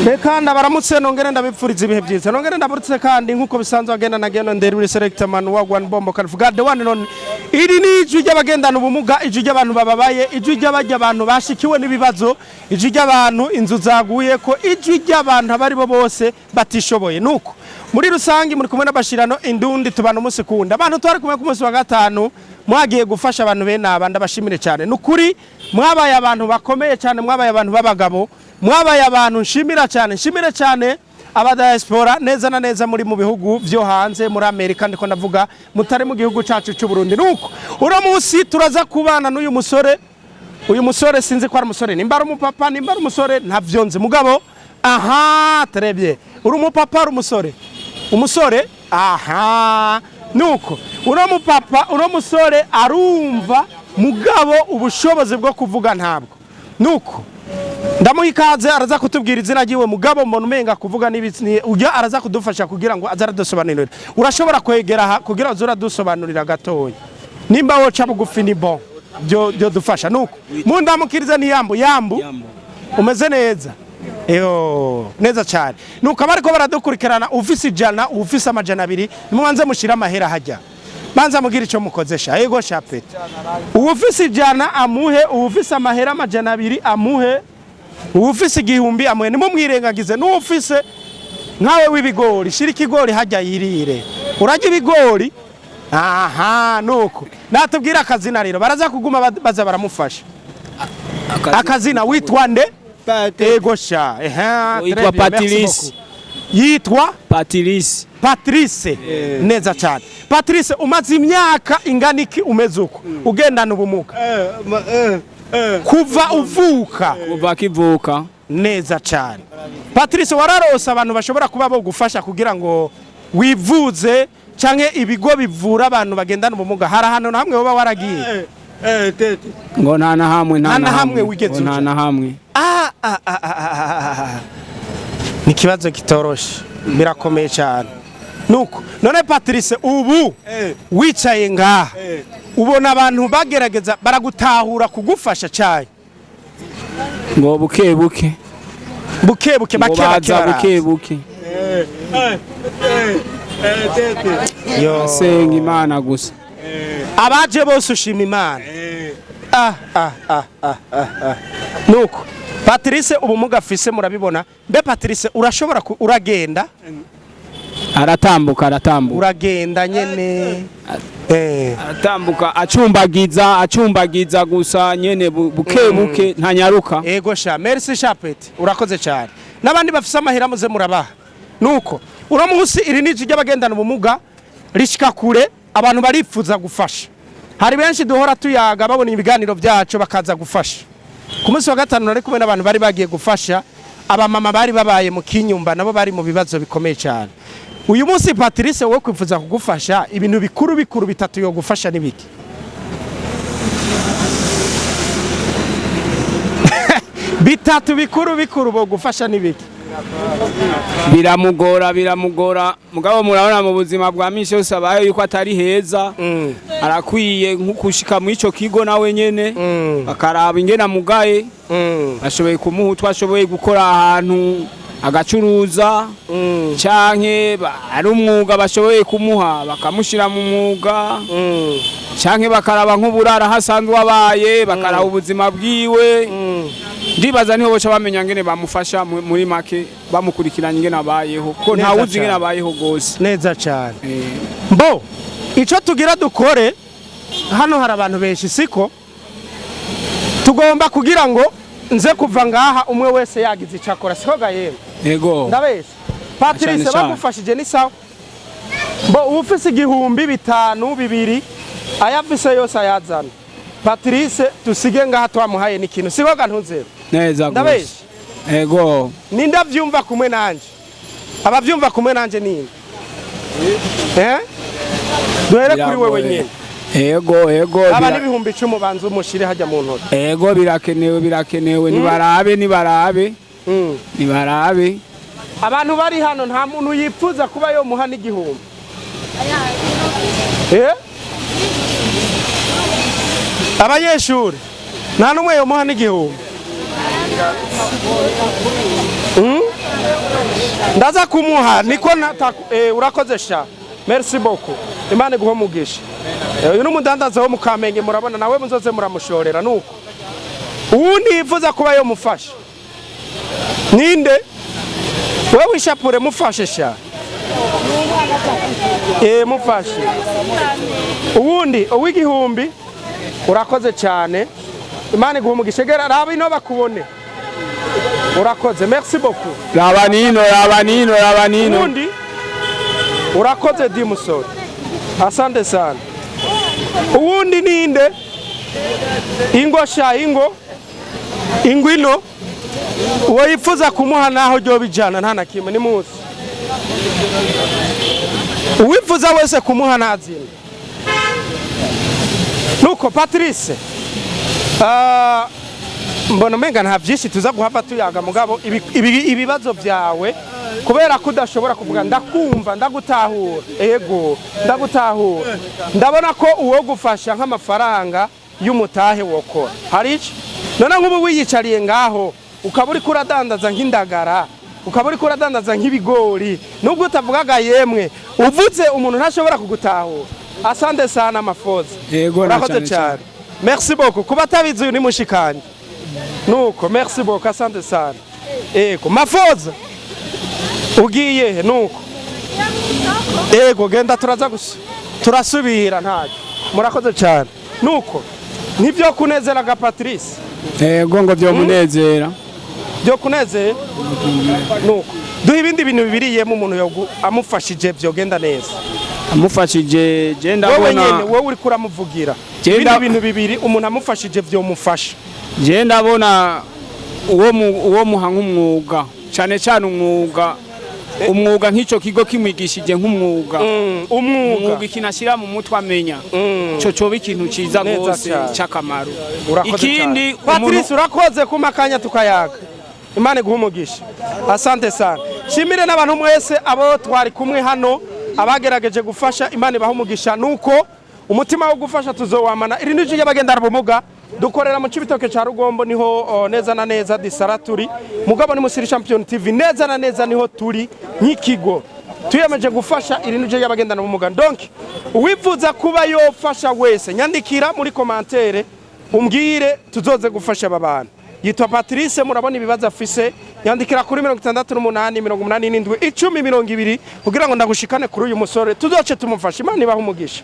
Reka ndabaramutse nongere ndabipfuriza ibihe byiza nongere ndaburutse kandi nkuko bisanzwe agenda nagenda nderi selector man wa one bomb kavuga the one non iri ni ijwi ry'abagendana ubumuga ijwi ry'abantu bababaye ijwi ry'abajya abantu bashikiwe n'ibibazo ijwi ry'abantu inzu zaguye ko ijwi ry'abantu abari bo bose batishoboye nuko muri rusangi muri kumwe n'abashirano indundi tubana umunsi kunda abantu twari kumwe ku munsi wa gatanu mwagiye gufasha abantu bene abandi bashimire cyane nukuri mwabaye abantu bakomeye cyane mwabaye abantu babagabo mwabaye abantu nshimire cyane aba diaspora neza na neza muri mu bihugu byo hanze muri Amerika ndiko ndavuga mutari mu gihugu cyacu cy'u Burundi nuko uro munsi turaza kubana n'uyu musore sinzi ko ari umusore nimba ari umupapa nimba ari umusore ntavyonze mugabo aha trebye uri umupapa ari umusore aha nuko uro mupapa uro musore arumva mugabo ubushobozi bwo kuvuga ntabwo nuko ndamuha ikaze araza kutubwira izina ryiwe mugabo mbona umenga kuvuga n'ibitsini ujya araza kudufasha kugira ngo azaradusobanurira urashobora kwegera kugira uzura dusobanurira gatoya nimba woca bugufi ni bon byo dufasha nuko mundamukiriza ni yambu umeze neza neza cyane nuko abariko baradukurikirana ufise ijana ufise amajana abiri nimwanze mushira amahera hajya banza mugira ico mukozesha yego shapete ufise ijana amuhe ufise amahera amajana abiri amuhe ufise igihumbi amuhe nimumwirengagize n'ufise nkawe w'ibigori shira ikigori hajya yirire urajya ibigori aha nuko natubwira akazina rero baraza kuguma baza baramufasha akazina witwa nde ego sha yitwa Patrice yitwa Patrice neza cyane Patrice umaze imyaka inganiki umeze uko ugendana ubumuga kuva kivuka neza cyane Patrice wararose abantu bashobora kuba bo gufasha kugira ngo wivuze canke ibigo bivura abantu bagendana ubumuga hari ahantu na hamwe woba waragiye ngo nta na hamwe wigeze nta na hamwe ni kibazo kitoroshe birakomeye cyane nuko none Patrice ubu wicaye ngaha ubona abantu bagerageza baragutahura kugufasha cyane ngo buke yo senga Imana gusa abaje bose ushima Imana nuko Patrice ubumuga afise murabibona mbe Patrice urashobora uragenda aratambuka uragenda nyene aratambuka acumbagiza gusa nyene buke ntanyaruka ego sha merci chapete urakoze cyane nabandi bafise amahera muze murabaha nuko uro munsi iri niji ry'abagendana ubumuga rishika kure abantu barifuza gufasha hari benshi duhora tuyaga babona ibiganiro byacu bakaza gufasha ku munsi wa gatanu nari kumwe n'abantu bari bagiye gufasha abamama bari babaye mu kinyumba nabo bari mu bibazo bikomeye cyane uyu munsi Patrice wo kwifuza kugufasha ibintu bikuru bitatu yo gufasha nibiki bitatu bikuru bo gufasha nibiki biramugora mugabo murabona mu buzima bwa misho sabaye yuko atari heza arakwiye nkukushika mu ico kigo nawe nyene bakaraba ingena mugaye bashoboye kumuha twashoboye gukora ahantu agacuruza canke ari umwuga bashoboye kumuha bakamushira mu mwuga canke bakaraba nk'uburara hasanzwe abaye bakaraba ubuzima bwiwe ndibaza niho boca bamenya ngene bamufasha muri make bamukurikiranye ngene abayeho ko nta wuzi ngene abayeho gose neza cyane mbo ico tugira dukore hano hari abantu benshi siko tugomba kugira ngo nze kuva ngaha umwe wese yagize icakora siko gayemo yego ndabese Patrice bagufashije ni sawa mbo ufise igihumbi bitanu bibiri ayafise yose ayazana Patrice tusige ngaha twamuhaye n'ikintu siko gantunzero neza ndabese yego ninda vyumva kumwe nanje abavyumva kumwe nanje nini duhere kuri wewe nyene yego aba n'ibihumbi 10 banza umushire hajya mu ntoki yego birakenewe nibarabe abantu bari hano nta muntu yipfuza kuba yo muha n'igihumbi abanyeshuri nta numwe yo muha n'igihumbi ndaza kumuha niko urakoze sha merci beaucoup Imana iguhe umugisha uyu n'umudandaza wo mu Kamenge murabona nawe muzoze muramushorera nuko uwundi yifuza kuba yo mufasha ninde wewe wishapure mufashe sha mufashe uwundi uw'igihumbi urakoze cyane Imana iguhe umugisha gera raba ino bakubone urakoze merci beaucoup rabanino uwundi urakoze dimusore asante sana uwundi ninde ingwino uwo yifuza kumuha naho ryo bijana nta nakimwe ni muzi uwifuza wese kumuha nazina nuko Patrice mbona umenga nta byinshi tuza guhava tuyaga mugabo ibibazo byawe kubera ko udashobora kuvuga ndakumva ndagutahura ego ndagutahura ndabona ko uwo gufasha nk'amafaranga y'umutahe wokora hari iki none nk'ubu wiyicariye ngaho ukaba uri kuradandaza nk'indagara ukaba uri kuradandaza nk'ibigori nubwo utavugaga yemwe uvuze umuntu ntashobora kugutahura asante sana Mafoza urakoze cyane merci beaucoup kuba tabizi uyu ni mushikanje nuko merci beaucoup asante sana ego Mafoza ugiye nuko ego genda turaza turasubira ntacyo murakoze cyane nuko nibyo kunezeraga Patrice ego ngo byo munezera byo kunezera nuko duha ibindi bintu bibiriyemo umuntu amufashije byo genda neza amufashije genda bona wowe uri kuramuvugira ibindi bintu bibiri umuntu amufashije byo mufasha genda bona uwo muha nk'umwuga cyane cyane umwuga nk'icyo kigo kimwigishije nk'umwuga umwuga ikinashyira mu mutwe amenya cyo cyoba ikintu cyiza rwose cy'akamaro ikindi Patrice urakoze kuma kanya tukayaga Imana iguhe umugisha asante sana shimire n'abantu mwese abo twari kumwe hano abagerageje gufasha Imana ibaha umugisha nuko umutima wo gufasha tuzowamana iri n'ije y'abagendana ubumuga dukorera mu Cibitoke ca Rugombo niho neza na neza disaraturi mugabo ni musiri champion TV neza na neza niho turi nk'ikigo tuyemeje gufasha iri n'ije y'abagendana ubumuga donc uwifuza kuba yofasha wese nyandikira muri commentaire umbwire tuzoze gufasha aba bantu yitwa Patrice murabona ibibazo afise yandikira kuri 68 87 10 20 kugira ngo ndagushikane kuri uyu musore tuzoce tumufasha Imana ibaha umugisha.